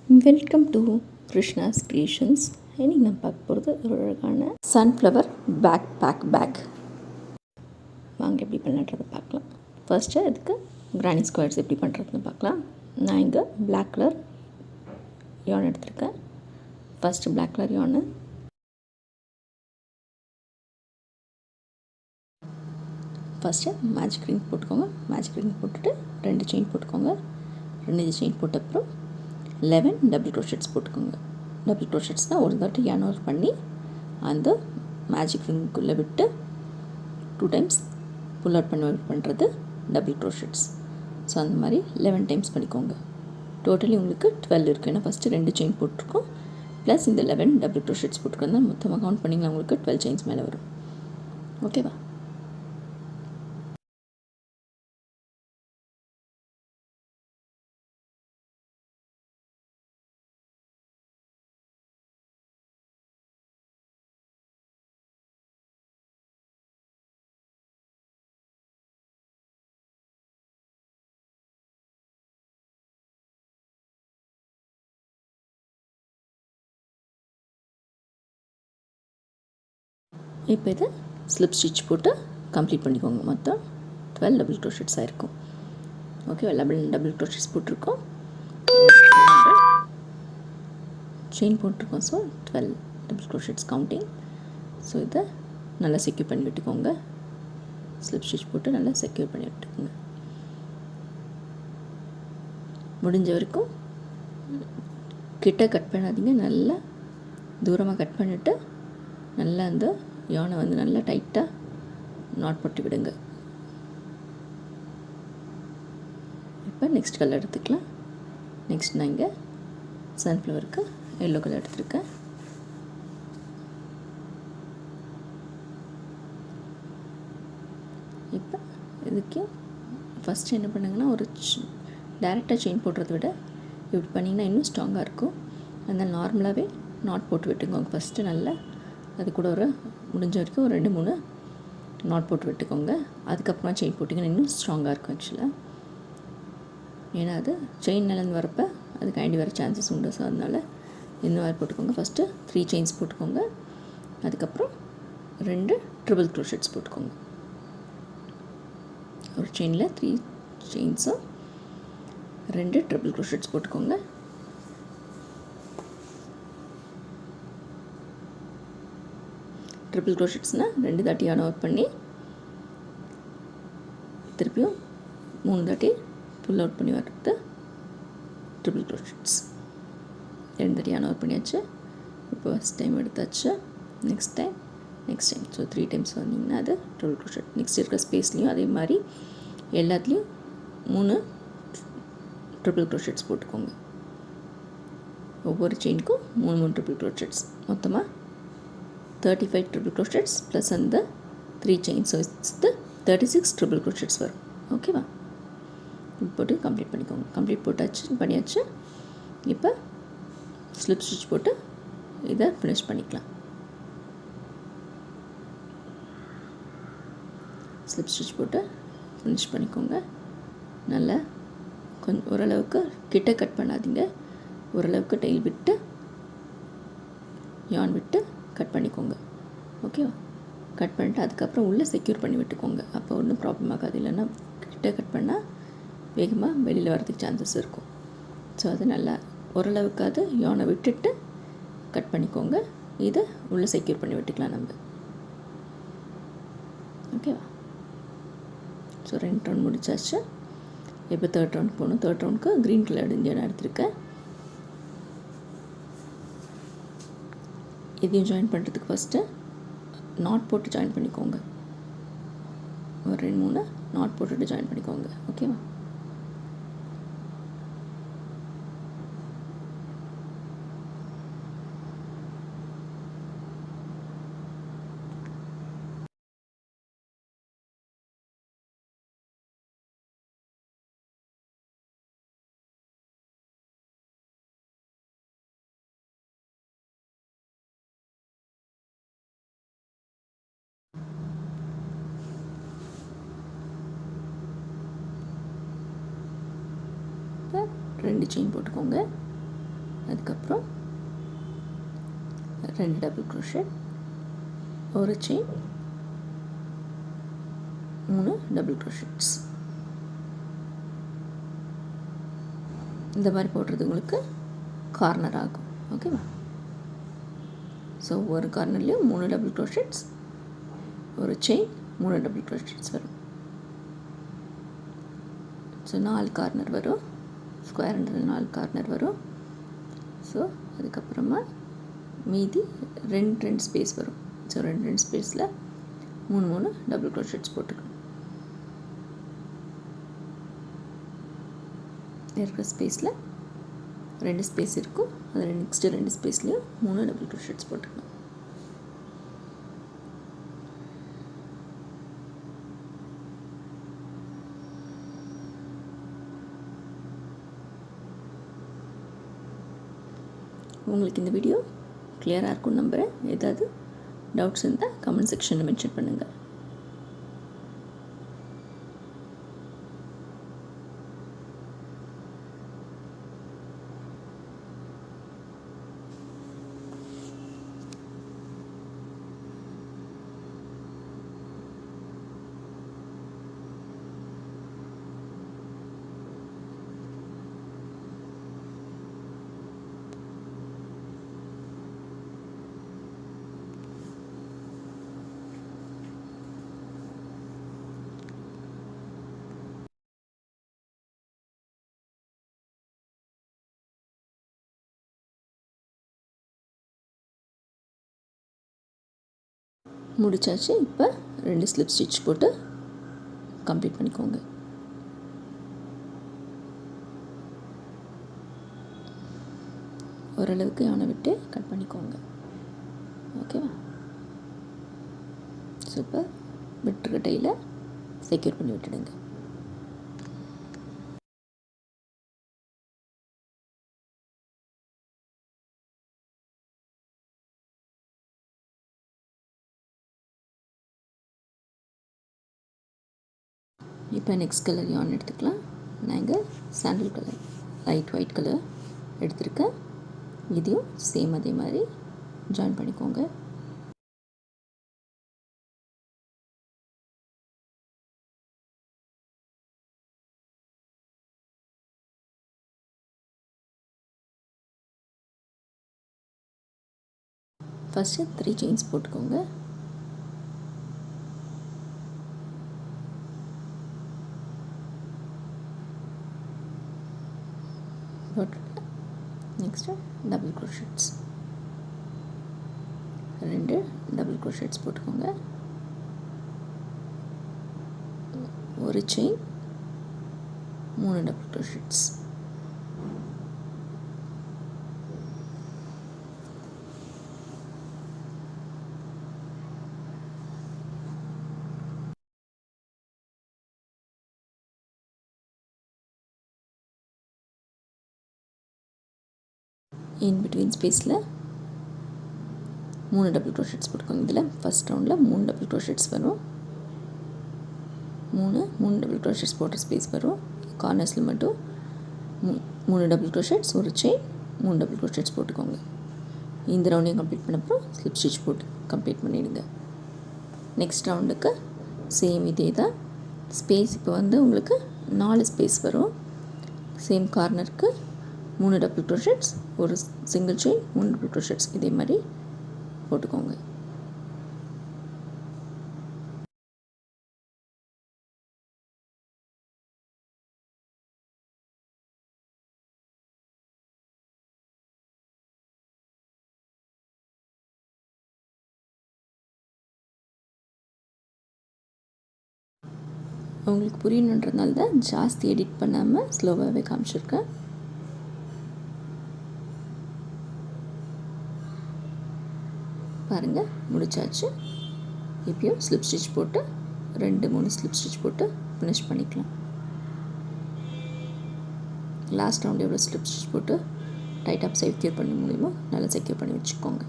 Welcome to Krishna's creations. இன்றைக்கி நான் பார்க்க போகிறது ஒரு அழகான சன்ஃப்ளவர் பேக். வாங்க எப்படி பண்ணலான்றதை பார்க்கலாம். ஃபர்ஸ்ட்டு அதுக்கு கிரானி ஸ்கொயர்ஸ் எப்படி பண்ணுறதுன்னு பார்க்கலாம். நான் இங்கே பிளாக் கலர் யான் எடுத்திருக்கேன். First black colour yarn first magic ring போட்டுக்கோங்க. மேஜிக் ரிங் போட்டுட்டு 2 செயின் போட்டுக்கோங்க. 2 செயின் போட்ட அப்புறம் 11 டபுள் க்ரோஷெட்ஸ் போட்டுக்கோங்க. டபுள் க்ரோஷெட்ஸ்னால் ஒரு தாட்டி யான் பண்ணி அந்த மேஜிக் ரிங்குள்ளே விட்டு 2 டைம்ஸ் புல் அவுட் பண்ணுறது டபுள் க்ரோஷெட்ஸ். ஸோ அந்த மாதிரி 11 டைம்ஸ் பண்ணிக்கோங்க. டோட்டலி உங்களுக்கு 12 இருக்குது. ஏன்னா ஃபஸ்ட்டு 2 செயின் போட்டிருக்கோம் ப்ளஸ் இந்த 11 டபுள் க்ரோஷெட்ஸ் போட்டுருக்கோம். தான் மொத்தமாக கவுண்ட் பண்ணிங்கன்னா உங்களுக்கு 12 செயின்ஸ் மேலே வரும். ஓகேவா? இப்போ இதை ஸ்லிப் ஸ்டிச் போட்டு கம்ப்ளீட் பண்ணிக்கோங்க. மொத்தம் 12 டபுள் க்ரோஷெட்ஸ் ஆகிருக்கும். ஓகே, 11 டபுள் க்ரோஷெட்ஸ் போட்டிருக்கோம், செயின் போட்டிருக்கோம். So 12 double crochets counting. So இதை நல்லா செக்யூர் பண்ணி விட்டுக்கோங்க. ஸ்லிப் ஸ்டிச் போட்டு நல்லா செக்யூர் பண்ணி விட்டுக்கோங்க. முடிஞ்ச வரைக்கும் கிட்ட கட் பண்ணாதீங்க, நல்லா தூரமாக கட் பண்ணிவிட்டு நல்லா அந்த யானை வந்து நல்லா டைட்டாக நாட் போட்டு விடுங்க. இப்போ நெக்ஸ்ட் கலர் எடுத்துக்கலாம். நெக்ஸ்ட் நான் இங்கே சன்ஃப்ளவருக்கு எல்லோ கலர் எடுத்துருக்கேன். இப்போ இதுக்கு ஃபஸ்ட்டு என்ன பண்ணுங்கன்னா, ஒரு டைரெக்டாக செயின் போடுறத விட இப்படி பண்ணிங்கன்னா இன்னும் ஸ்ட்ராங்காக இருக்கும். அதனால் நார்மலாகவே நாட் போட்டு விட்டுக்கோங்க. ஃபஸ்ட்டு நல்லா அது கூட ஒரு முடிஞ்ச வரைக்கும் ஒரு 2-3 நாட் போட்டு விட்டுக்கோங்க. அதுக்கப்புறமா செயின் போட்டிங்கன்னா இன்னும் ஸ்ட்ராங்காக இருக்கும் ஆக்சுவலாக. ஏன்னா அது செயின் நிலந்து வரப்போ அது கைண்டி வர சான்சஸ் உண்டு. ஸோ அதனால் இந்த மாதிரி போட்டுக்கோங்க. ஃபஸ்ட்டு 3 செயின்ஸ் போட்டுக்கோங்க. அதுக்கப்புறம் 2 ட்ரிபிள் க்ரோஷெட்ஸ் போட்டுக்கோங்க. ஒரு செயினில் 3 செயின்ஸும் 2 ட்ரிபிள் க்ரோஷெட்ஸ் போட்டுக்கோங்க. ட்ரிபிள் க்ரோஷெட்ஸ்னால் 2 தாட்டி யான் அவுட் பண்ணி திருப்பியும் 3 தாட்டி புல் அவுட் பண்ணி வர்றது ட்ரிபிள் க்ரோஷெட்ஸ். 2 தாட்டி யான் அவுட் பண்ணியாச்சு. இப்போ ஃபஸ்ட் டைம் எடுத்தாச்சு. Next time. ஸோ 3 டைம்ஸ் வந்தீங்கன்னா அது ட்ரிபிள் க்ரோஷெட். நெக்ஸ்ட் இருக்கிற ஸ்பேஸ்லேயும் அதே மாதிரி எல்லாத்துலேயும் 3 ட்ரிபிள் க்ரோஷெட்ஸ் போட்டுக்கோங்க. ஒவ்வொரு செயினுக்கும் 3 ட்ரிபிள் க்ரோஷெட்ஸ். மொத்தமாக 35 ட்ரிபிள் க்ரோஷெட்ஸ் ப்ளஸ் அந்த 3 செயின்ஸ். ஸோ 36 ட்ரிபிள் க்ரோஷெட்ஸ் வரும். ஓகேவா? இப்போ போட்டு கம்ப்ளீட் பண்ணிக்கோங்க. கம்ப்ளீட் பண்ணியாச்சு. இப்போ ஸ்லிப் ஸ்டிச் போட்டு இதை ஃபினிஷ் பண்ணிக்கலாம். ஸ்லிப் ஸ்டிச் போட்டு ஃபினிஷ் பண்ணிக்கோங்க. நல்லா கொஞ்சம் ஓரளவுக்கு கிட்ட கட் பண்ணாதீங்க. ஓரளவுக்கு டெயில் விட்டு யான் விட்டு கட் பண்ணிக்கோங்க. ஓகேவா? கட் பண்ணிட்டு அதுக்கப்புறம் உள்ளே செக்யூர் பண்ணி விட்டுக்கோங்க. அப்போ ஒன்றும் ப்ராப்ளம் ஆகாது. இல்லைன்னா கிட்ட கட் பண்ணால் வேகமாக வெளியில் வரதுக்கு சான்சஸ் இருக்கும். ஸோ அது நல்லா ஓரளவுக்காவது யானை விட்டுட்டு கட் பண்ணிக்கோங்க. இதை உள்ளே செக்யூர் பண்ணி விட்டுக்கலாம் நம்ம. ஓகேவா? ஸோ 2 ரவுண்ட் முடிச்சாச்சு. இப்போ 3rd ரவுண்ட் போகணும். 3rd ரவுண்டுக்கு க்ரீன் கலர் இந்தியன் எடுத்திருக்கேன். இதையும் ஜாயின் பண்ணுறதுக்கு ஃபஸ்ட்டு நாட் போட்டு ஜாயின் பண்ணிக்கோங்க. ஒரு 2-3 நாட் போட்டுட்டு ஜாயின் பண்ணிக்கோங்க. ஓகேவா? இப்போ 2 செயின் போட்டுக்கோங்க. அதுக்கப்புறம் 2 டபுள் crochet, ஒரு செயின், 3 டபுள் crochets. இந்த மாதிரி போடுறது உங்களுக்கு கார்னர் ஆகும். ஓகேவா? ஸோ ஒரு கார்னர்லேயும் 3 டபுள் crochets, ஒரு செயின், 3 டபுள் crochets வரும். ஸோ 4 கார்னர் வரும். ஸ்கொயர்ன்றது 4 கார்னர் வரும். ஸோ அதுக்கப்புறமா மீதி 2 ஸ்பேஸ் வரும். ஸோ 2 ஸ்பேஸில் 3 டபுள் crochets போட்டுக்கணும். இருக்கிற ஸ்பேஸில் 2 ஸ்பேஸ் இருக்கும். அதில் நெக்ஸ்ட்டு 2 ஸ்பேஸ்லேயும் 3 டபுள் crochets போட்டுக்கணும். உங்களுக்கு இந்த வீடியோ கிளியராக இருக்கும்னு நம்புகிறேன். ஏதாவது டவுட்ஸ் இருந்தால் கமெண்ட் செக்ஷனில் மென்ஷன் பண்ணுங்கள். முடிச்சாச்சு. இப்போ 2 ஸ்லிப் ஸ்டிச் போட்டு கம்ப்ளீட் பண்ணிக்கோங்க. ஓரளவுக்கு யானை விட்டு கட் பண்ணிக்கோங்க. ஓகேவா? சூப்பர். விட்டுருக்கட்டையில் செக்யூர் பண்ணி விட்டுடுங்க. இப்போ நெக்ஸ்ட் கலர் யான் எடுத்துக்கலாம். நான் இங்கே சாண்டில் கலர், லைட் ஒயிட் கலர் எடுத்துருக்கேன். இதையும் சேம் அதே மாதிரி ஜாயின் பண்ணிக்கோங்க. ஃபஸ்ட்டு 3 செயின்ஸ் போட்டுக்கோங்க. போட்டுட்டு next double crochets, 2 double crochets போட்டுக்கோங்க. ஒரு chain, 3 double crochets. In between ஸ்பேஸில் 3 டபுள் crochets போட்டுக்கோங்க. இதில் ஃபஸ்ட் ரவுண்டில் 3 டபுள் crochets வரும். 3 டபுள் crochets போட்ட ஸ்பேஸ் வரும். கார்னர்ஸில் மட்டும் 3 டபுள் crochets, ஒரு செயின், 3 டபுள் crochets போட்டுக்கோங்க. இந்த ரவுண்டையும் கம்ப்ளீட் பண்ணப்போ ஸ்லிப் ஸ்டிச் போட்டு கம்ப்ளீட் பண்ணிவிடுங்க. நெக்ஸ்ட் ரவுண்டுக்கு சேம் இதே தான். ஸ்பேஸ் இப்போ வந்து உங்களுக்கு 4 ஸ்பேஸ் வரும். சேம் கார்னருக்கு 3 டபுள் crochets, ஒரு சிங்கிள் செயின், 3 டபுள் crochets இதே மாதிரி போட்டுக்கோங்க. உங்களுக்கு புரியணுன்றதுனால தான் ஜாஸ்தி எடிட் பண்ணாமல் ஸ்லோவாகவே காமிச்சிருக்கேன். பாருங்கள், முடிச்சாச்சு. இப்போயும் ஸ்லிப் ஸ்டிச் போட்டு 2-3 ஸ்லிப் ஸ்டிச் போட்டு ஃபினிஷ் பண்ணிக்கலாம். லாஸ்ட் ரவுண்ட் எவ்வளோ ஸ்லிப் ஸ்டிச் போட்டு டைட்டாக செக்யூர் பண்ண முடியுமோ நல்லா செக்யூர் பண்ணி வச்சுக்கோங்க.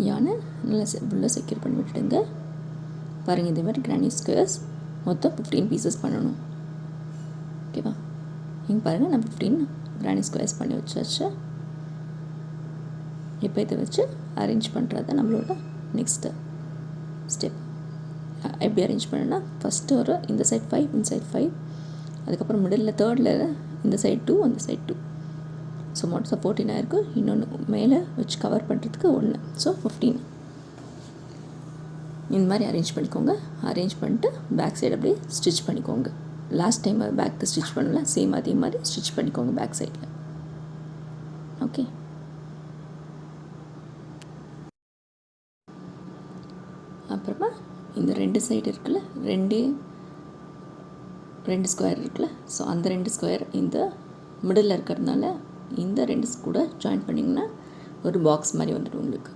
யானை நல்லா ஃபுல்லாக செக்யூர் பண்ணி விட்டுடுங்க. பாருங்கள், இதே மாதிரி கிரானி ஸ்கொயர்ஸ் மொத்தம் 15 பீசஸ் பண்ணணும். ஓகேவா? இங்கே பாருங்கள், நான் 15 கிரானி ஸ்கொயர்ஸ் பண்ணி வச்சாச்சு. இப்போ இதை வச்சு அரேஞ்ச் பண்ணுறது தான் நம்மளோட நெக்ஸ்ட்டு ஸ்டெப். எப்படி அரேஞ்ச் பண்ணணும்னா, ஃபஸ்ட்டு ஒரு இந்த சைட் 5, இந்த சைட் 5, அதுக்கப்புறம் மிடில் தேர்டில் இந்த சைட் 2, அந்த சைட் 2. ஸோ மொத்தம் 14 ஆயிருக்கு. இன்னொன்று மேலே வச்சு கவர் பண்ணுறதுக்கு 1, ஸோ 15. இந்த மாதிரி அரேஞ்ச் பண்ணிக்கோங்க. அரேஞ்ச் பண்ணிட்டு பேக் சைடு அப்படியே ஸ்டிச் பண்ணிக்கோங்க. லாஸ்ட் டைம் பேக்கு ஸ்டிச் பண்ணல, சேம் அதே மாதிரி ஸ்டிச் பண்ணிக்கோங்க பேக் சைடில். ஓகே, அப்புறமா இந்த 2 சைடு இருக்குல்ல, ரெண்டு ஸ்கொயர் இருக்குல்ல, ஸோ அந்த 2 ஸ்கொயர் இந்த மிடில் இருக்கிறதுனால இந்த 2 கூட ஜாயின் பண்ணிங்கன்னா ஒரு பாக்ஸ் மாதிரி வந்துடும் உங்களுக்கு.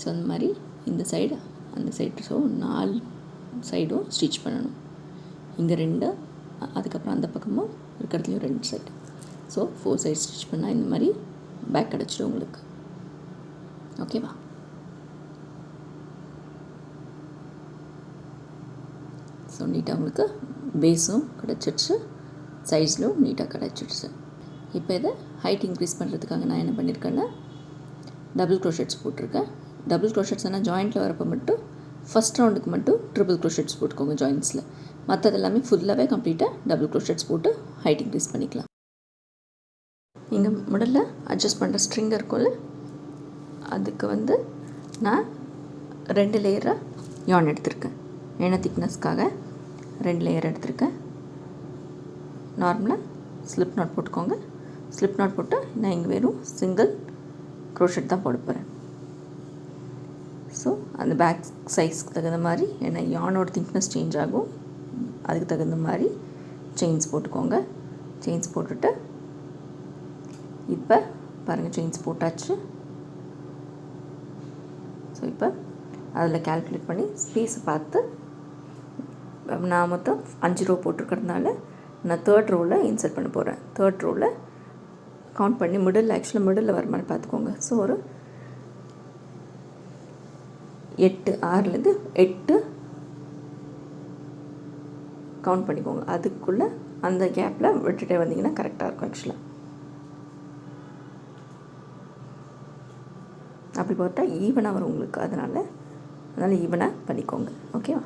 ஸோ அந்த மாதிரி இந்த சைடு அந்த சைடு, ஸோ 4 சைடும் ஸ்டிச் பண்ணணும். இங்கே 2, அதுக்கப்புறம் அந்த பக்கமும் இருக்கிறதுலையும் 2 சைடு, ஸோ 4 சைடு ஸ்டிச் பண்ணால் இந்த மாதிரி பேக் கிடச்சிடும் உங்களுக்கு. ஓகேவா? ஸோ நீட்டாக உங்களுக்கு பேஸும் கிடச்சிடுச்சு, சைஸ்லும் நீட்டாக கிடச்சிடுச்சு. இப்போ இதை ஹைட் இன்க்ரீஸ் பண்ணுறதுக்காக நான் என்ன பண்ணியிருக்கேன்னா, டபுள் க்ரோஷெட்ஸ் போட்டிருக்கேன். டபுள் க்ரோஷெட்ஸ் ஆனால் ஜாயிண்ட்டில் வரப்போ மட்டும் ஃபஸ்ட் ரவுண்டுக்கு மட்டும் ட்ரிபிள் க்ரோஷெட்ஸ் போட்டுக்கோங்க ஜாயின்ட்ஸில். மற்றது எல்லாமே ஃபுல்லாகவே கம்ப்ளீட்டாக டபுள் க்ரோஷெட்ஸ் போட்டு ஹைட் இன்க்ரீஸ் பண்ணிக்கலாம். இங்கே முதல்ல அட்ஜஸ்ட் பண்ணுற ஸ்ட்ரிங் இருக்கும்ல, அதுக்கு நான் 2 லேயராக யான் எடுத்திருக்கேன். ஏன்னா திக்னஸ்க்காக 2 லேயர் எடுத்திருக்கேன். நார்மலாக ஸ்லிப் நாட் போட்டுக்கோங்க. ஸ்லிப் நாட் போட்டு நான் இங்கே வெறும் சிங்கிள் க்ரோஷெட் தான் போட போகிறேன். ஸோ அந்த பேக் சைஸ்க்கு தகுந்த மாதிரி, ஏன்னா யானோட திக்னஸ் சேஞ்ச் ஆகும், அதுக்கு தகுந்த மாதிரி செயின்ஸ் போட்டுக்கோங்க. செயின்ஸ் போட்டுட்டு இப்போ பாருங்கள், செயின்ஸ் போட்டாச்சு. ஸோ இப்போ அதில் கால்குலேட் பண்ணி ஸ்பேஸை பார்த்து, நான் மொத்தம் 5 ரோ போட்டிருக்கிறதுனால நான் 3rd ரோவில் இன்சர்ட் பண்ண போகிறேன். 3rd ரோவில் கவுண்ட் பண்ணி ஆக்சுவலாக மிடில் வர மாதிரி பார்த்துக்கோங்க. ஸோ ஒரு 6லேருந்து 8 கவுண்ட் பண்ணிக்கோங்க. அதுக்குள்ளே அந்த கேப்பில் விட்டுட்டே வந்தீங்கன்னா கரெக்டாக இருக்கும். ஆக்சுவலாக அப்படி போட்டால் ஈவனாக வரும் உங்களுக்கு. அதனால் ஈவனாக பண்ணிக்கோங்க. ஓகேவா?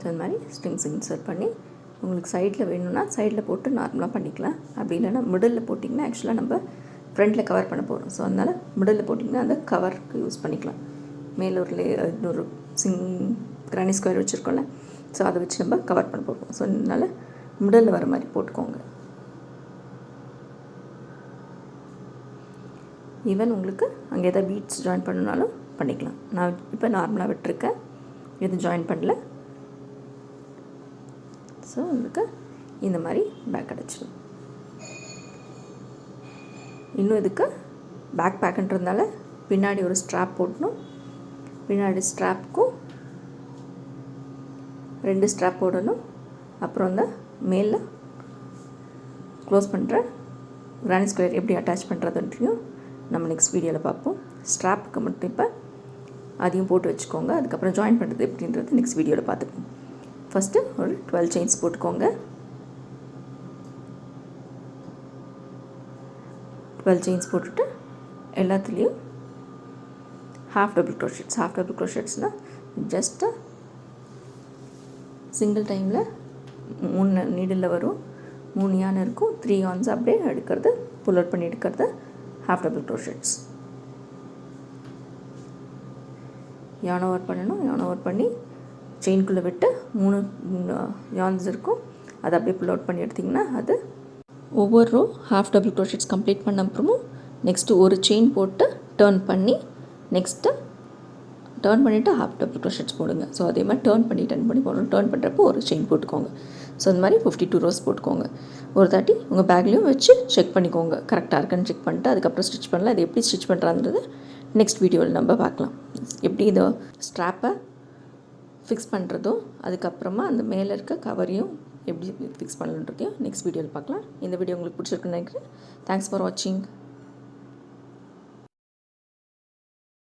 அது மாதிரி ஸ்ட்ரிங்ஸ் இன்சர்ட் பண்ணி உங்களுக்கு சைடில் வேணும்னா சைடில் போட்டு நார்மலாக பண்ணிக்கலாம். அப்படி இல்லைன்னா மிடில் போட்டிங்கன்னா ஆக்சுவலாக நம்ம ஃப்ரண்ட்டில் கவர் பண்ண போகிறோம். ஸோ அதனால் மிடில் போட்டிங்கன்னா அந்த கவருக்கு யூஸ் பண்ணிக்கலாம். மேலே ஒரு இன்னொரு கிரானி ஸ்கொயர் வச்சுருக்கோம்ல, ஸோ அதை வச்சு நம்ம கவர் பண்ண போகிறோம். ஸோ அதனால் மிடில் வர மாதிரி போட்டுக்கோங்க. ஈவன் உங்களுக்கு அங்கே எதாவது பீட்ஸ் ஜாயின் பண்ணணுனாலும் பண்ணிக்கலாம். நான் இப்போ நார்மலாக விட்டுருக்கேன், எதுவும் ஜாயின் பண்ணல. ஸோ உங்களுக்கு இந்த மாதிரி பேக் கிடச்சிடும். இன்னும் இதுக்கு பேக் பேக்குன்றதுனால பின்னாடி ஒரு ஸ்ட்ராப் போடணும். பின்னாடி ஸ்ட்ராப்புக்கும் 2 ஸ்ட்ராப் போடணும். அப்புறம் அந்த மேலே க்ளோஸ் பண்ணுற கிரானி ஸ்கொயர் எப்படி அட்டாச் பண்ணுறதுன்றையும் நம்ம நெக்ஸ்ட் வீடியோவில் பார்ப்போம். ஸ்ட்ராப்புக்கு மட்டும் இப்போ அதையும் போட்டு வச்சுக்கோங்க. அதுக்கப்புறம் ஜாயின் பண்ணுறது எப்படின்றது நெக்ஸ்ட் வீடியோவில் பார்த்துப்போம். ஃபஸ்ட்டு ஒரு 12 செயின்ஸ் போட்டுக்கோங்க. 12 செயின்ஸ் போட்டுட்டு எல்லாத்துலேயும் ஹாஃப் டபுள் க்ரோஷெட்ஸ்னால் ஜஸ்ட்டு சிங்கிள் டைமில் 3 நீடில் வரும். 3 யான் இருக்கும். 3 யான்ஸ் அப்படியே எடுக்கிறது, புல் அவுட் பண்ணி எடுக்கிறது half double crochets. Yarn over பண்ணணும். யான் ஓவர் பண்ணி செயின்குள்ளே விட்டு 3 யான்ஸ் இருக்கும், அதை அப்படியே புல் அவுட் பண்ணி எடுத்திங்கன்னா அது ஒவ்வொரு row half double crochets complete பண்ண அப்புறமும் நெக்ஸ்ட்டு ஒரு செயின் போட்டு டர்ன் பண்ணி நெக்ஸ்ட்டு டர்ன் பண்ணிவிட்டு ஹாஃப் டபுள் க்ரோஷெட்ஸ் போடுங்க. ஸோ அதே மாதிரி டர்ன் பண்ணி போடணும். டர்ன் பண்ணுறப்போ ஒரு செயின் போட்டுக்கோங்க. ஸோ இந்த மாதிரி 52 ரோஸ் போட்டுக்கோங்க. ஒரு தாட்டி உங்கள் பேக்லேயும் வச்சு செக் பண்ணிக்கோங்க, கரெக்டாக இருக்குன்னு செக் பண்ணிட்டு அதுக்கப்புறம் ஸ்டிச் பண்ணலாம். இது எப்படி ஸ்டிச் பண்ணுறான்றது நெக்ஸ்ட் வீடியோவில் நம்ம பார்க்கலாம். எப்படி இதை ஸ்ட்ராப்பை ஃபிக்ஸ் பண்ணுறதும் அதுக்கப்புறமா அந்த மேலே இருக்க கவரையும் எப்படி ஃபிக்ஸ் பண்ணணுன்றதையும் நெக்ஸ்ட் வீடியோவில் பார்க்கலாம். இந்த வீடியோ உங்களுக்கு பிடிச்சிருக்குன்னு நினைக்கிறேன். தேங்க்ஸ் ஃபார் வாட்சிங்.